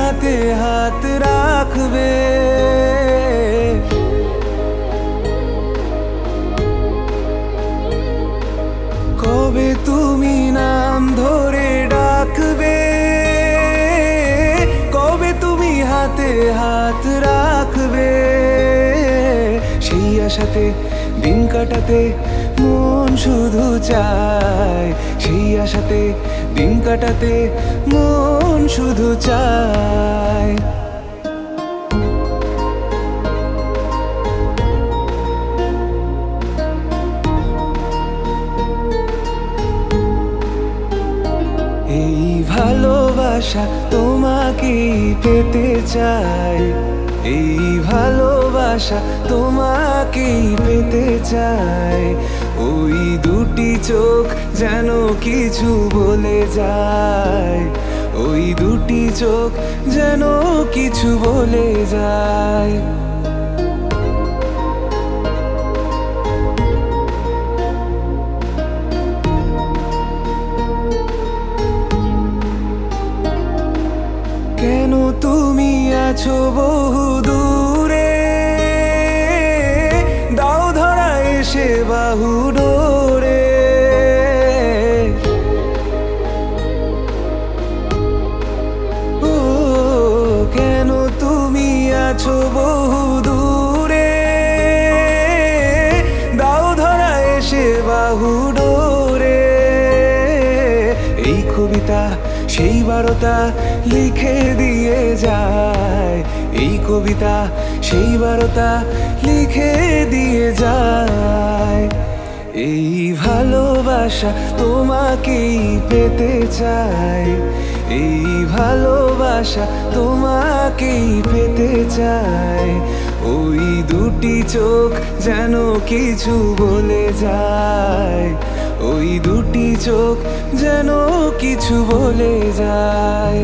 হাতে হাত রাখবে, কবে তুমি নাম ধরে ডাকবে, কবে তুমি হাতে হাত রাখবে। সেই আশাতে দিন কাটাতে মন শুধু চায়, সেই আশাতে দিন কাটাতে মন শুধু চায়। এই ভালোবাসা তোমাকেই পেতে চাই, এই ভালোবাসা তোমাকেই পেতে চাই। ওই দুটি চোখ যেন কিছু বলে যায়, ওই দুটি চোখ যেন কিছু বলে যায়। কেন তুমি আছো বহু দূরে, দাও ধরা এসে বাহু ডোরে। ও কেন তুমি আছো বহু দূরে, দাও ধরা এসে বাহু ডোরে। এই কবিতা সেই বারতা লিখে দিয়ে যায়, এই কবিতা সেই বারতা লিখে দিয়ে যায়। এই ভালোবাসা তোমাকেই পেতে চাই, এই ভালোবাসা তোমাকেই পেতে চাই। ওই দুটি চোখ যেন কিছু বলে যায়, ওই দুটি চোখ যেন কিছু বলে যায়।